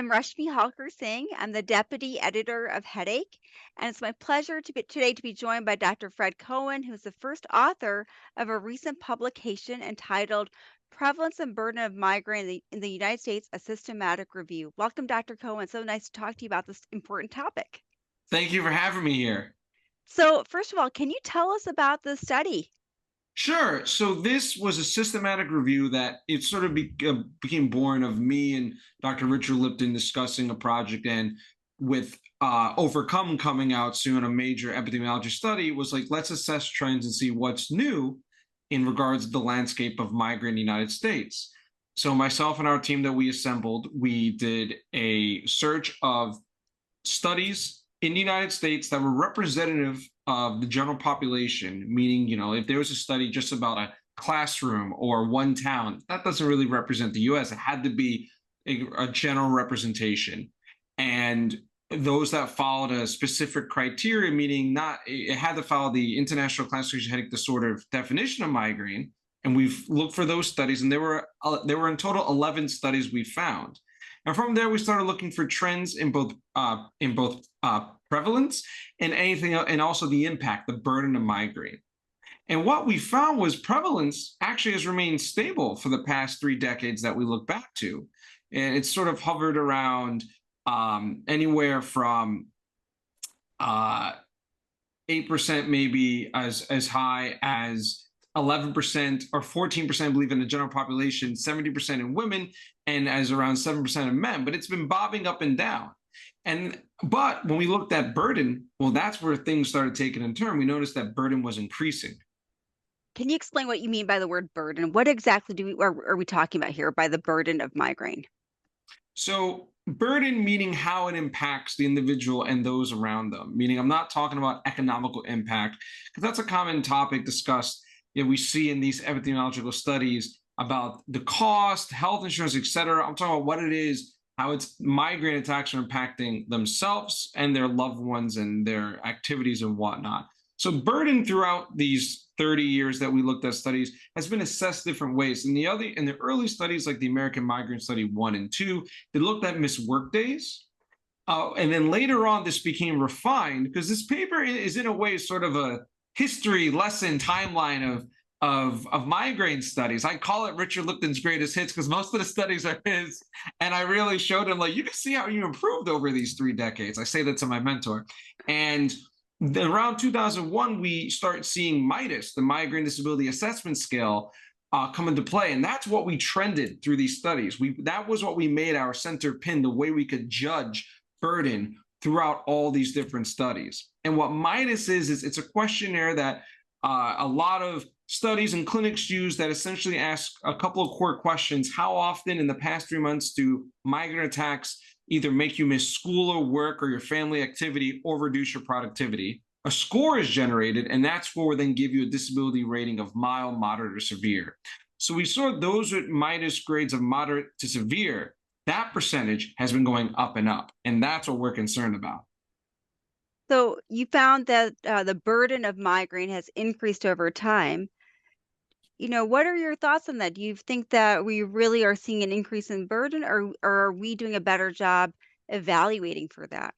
I'm Rashmi Halker Singh. I'm the deputy editor of Headache, and it's my pleasure today to be joined by Dr. Fred Cohen, who's the first author of a recent publication entitled Prevalence and Burden of Migraine in the United States, a Systematic Review. Welcome, Dr. Cohen. So nice to talk to you about this important topic. Thank you for having me here. So, first of all, can you tell us about the study? Sure. So this was a systematic review that it sort of became born of me and Dr. Richard Lipton discussing a project, and with Overcome coming out soon, a major epidemiology study was like, let's assess trends and see what's new in regards to the landscape of migraine in the United States. So myself and our team that we assembled, we did a search of studies in the United States that were representative of the general population, meaning, if there was a study just about a classroom or one town, that doesn't really represent the US. It had to be a general representation. And those that followed a specific criteria, meaning not, it had to follow the International Classification of Headache Disorder definition of migraine. And we've looked for those studies, and there were in total 11 studies we found. And from there, we started looking for trends in both prevalence and anything, and also the impact, the burden of migraine. And what we found was prevalence actually has remained stable for the past 3 decades that we look back to, and it's sort of hovered around anywhere from 8%, maybe as high as 11% or 14%, I believe, in the general population, 70% in women, and as around 7% of men. But it's been bobbing up and down. But when we looked at burden, well, that's where things started taking a turn. We noticed that burden was increasing. Can you explain what you mean by the word burden? What exactly are we talking about here by the burden of migraine? So burden meaning how it impacts the individual and those around them, meaning I'm not talking about economical impact, because that's a common topic discussed. We see in these epidemiological studies about the cost, health insurance, et cetera. I'm talking about what it is, how it's migraine attacks are impacting themselves and their loved ones and their activities and whatnot. So burden throughout these 30 years that we looked at studies has been assessed different ways. In the early studies, like the American Migraine Study 1 and 2, they looked at missed work days. And then later on, this became refined because this paper is in a way sort of a history lesson timeline of migraine studies. I call it Richard Lipton's greatest hits because most of the studies are his. And I really showed him, like, you can see how you improved over these 3 decades. I say that to my mentor. And around 2001, we start seeing MIDAS, the Migraine Disability Assessment Scale, come into play. And that's what we trended through these studies. That was what we made our center pin, the way we could judge burden throughout all these different studies. And what MIDAS is it's a questionnaire that a lot of studies and clinics use that essentially ask a couple of core questions. How often in the past 3 months do migraine attacks either make you miss school or work or your family activity or reduce your productivity? A score is generated, and that score will then give you a disability rating of mild, moderate, or severe. So we saw those with MIDAS grades of moderate to severe, that percentage has been going up and up, and that's what we're concerned about. So you found that the burden of migraine has increased over time. What are your thoughts on that? Do you think that we really are seeing an increase in burden, or are we doing a better job evaluating for that?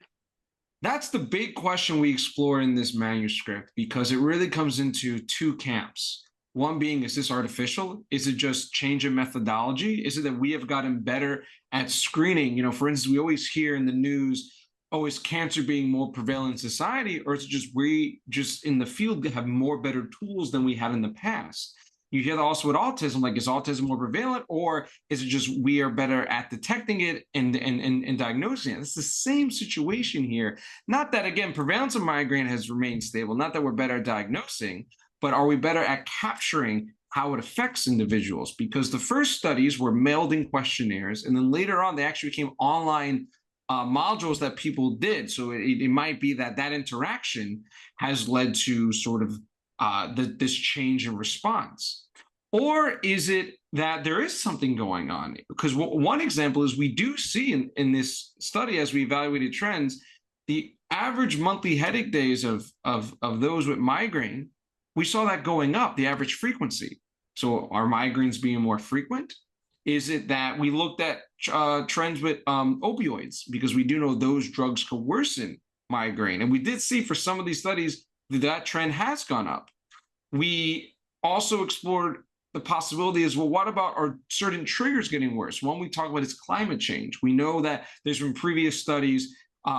That's the big question we explore in this manuscript, because it really comes into two camps. One being, is this artificial? Is it just change in methodology? Is it that we have gotten better at screening? For instance, we always hear in the news, oh, is cancer being more prevalent in society? Or is it just we just in the field have more better tools than we had in the past? You hear that also with autism, like, is autism more prevalent, or is it just we are better at detecting it and diagnosing it? It's the same situation here. Not that, again, prevalence of migraine has remained stable, not that we're better at diagnosing, but are we better at capturing how it affects individuals? Because the first studies were mailed in questionnaires, and then later on, they actually became online modules that people did. So it might be that interaction has led to sort of this change in response. Or is it that there is something going on? Because one example is we do see in this study, as we evaluated trends, the average monthly headache days of those with migraine, we saw that going up, the average frequency. So are migraines being more frequent? Is it that we looked at trends with opioids because we do know those drugs can worsen migraine, and we did see for some of these studies that that trend has gone up. We also explored the possibility is, well, what about are certain triggers getting worse? One we talk about is climate change. We know that there's been previous studies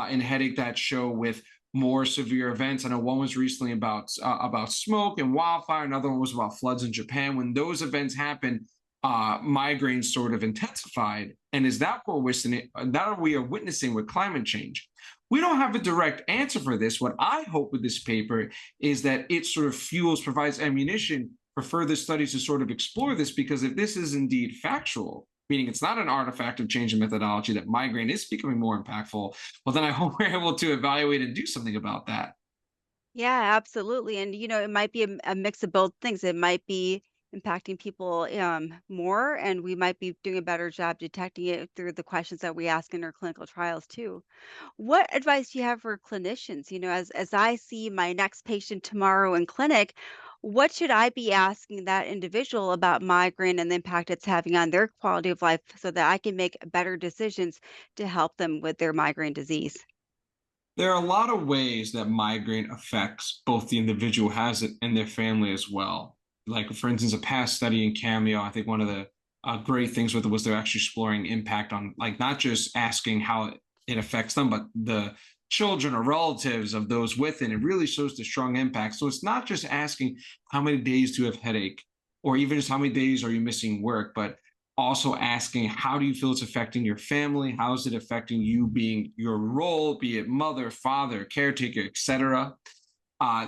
in headache that show with more severe events. I know one was recently about smoke and wildfire. Another one was about floods in Japan. When those events happen, migraines sort of intensified. And is that what we are witnessing with climate change? We don't have a direct answer for this. What I hope with this paper is that it sort of provides ammunition for further studies to sort of explore this, because if this is indeed factual, meaning it's not an artifact of change in methodology, that migraine is becoming more impactful, well, then I hope we're able to evaluate and do something about that. Yeah, absolutely. And it might be a mix of both things. It might be impacting people more, and we might be doing a better job detecting it through the questions that we ask in our clinical trials too. What advice do you have for clinicians? As I see my next patient tomorrow in clinic, what should I be asking that individual about migraine and the impact it's having on their quality of life so that I can make better decisions to help them with their migraine disease? There are a lot of ways that migraine affects both the individual who has it and their family as well. Like, for instance, a past study in Cameo, I think one of the great things with it was they're actually exploring impact on, like, not just asking how it affects them, but the children or relatives of those with it. It really shows the strong impact. So it's not just asking how many days do you have headache, or even just how many days are you missing work, but also asking how do you feel it's affecting your family, how is it affecting you being your role, be it mother, father, caretaker, etc.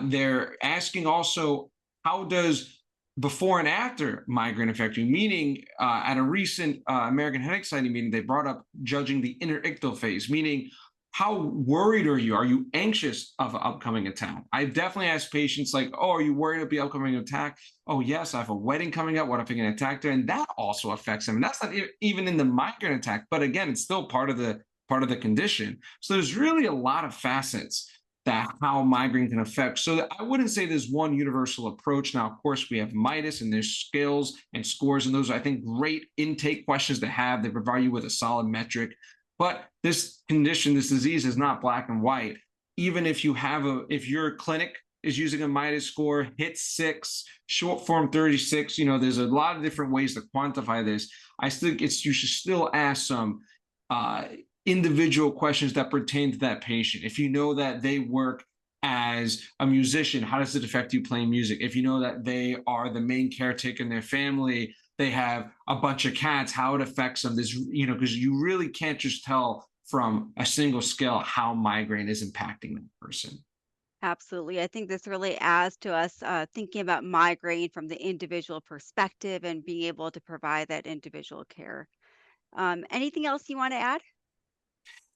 They're asking also, how does before and after migraine affect you, meaning at a recent American Headache Society meeting they brought up judging the interictal phase, meaning how worried are you? Are you anxious of an upcoming attack? I've definitely asked patients like, oh, are you worried of the upcoming attack? Oh, yes, I have a wedding coming up. What if I get attacked there? And that also affects them. And that's not even in the migraine attack. But again, it's still part of the condition. So there's really a lot of facets that how migraine can affect. So I wouldn't say there's one universal approach. Now, of course, we have MIDAS and there's skills and scores, and those are, I think, great intake questions to have. They provide you with a solid metric. But this condition, this disease is not black and white. Even if if your clinic is using a MIDAS score, hit 6, short form 36, there's a lot of different ways to quantify this. I think you should still ask some uh, individual questions that pertain to that patient. If you know that they work as a musician, how does it affect you playing music? If you know that they are the main caretaker in their family, they have a bunch of cats, how it affects them. Because you really can't just tell from a single scale how migraine is impacting that person. Absolutely. I think this really adds to us thinking about migraine from the individual perspective and being able to provide that individual care. Anything else you want to add?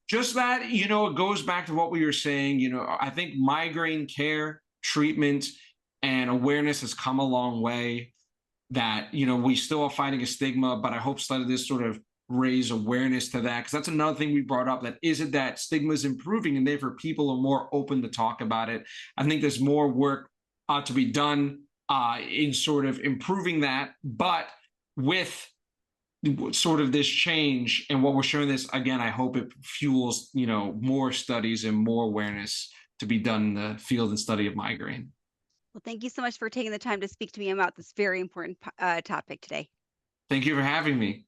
Just that, it goes back to what we were saying. I think migraine care, treatment, and awareness has come a long way. That we still are fighting a stigma, but I hope study this sort of raise awareness to that, because that's another thing we brought up, that is it that stigma is improving and therefore people are more open to talk about it. I think there's more work to be done in sort of improving that, but with sort of this change and what we're showing this again, I hope it fuels more studies and more awareness to be done in the field and study of migraine. Well, thank you so much for taking the time to speak to me about this very important topic today. Thank you for having me.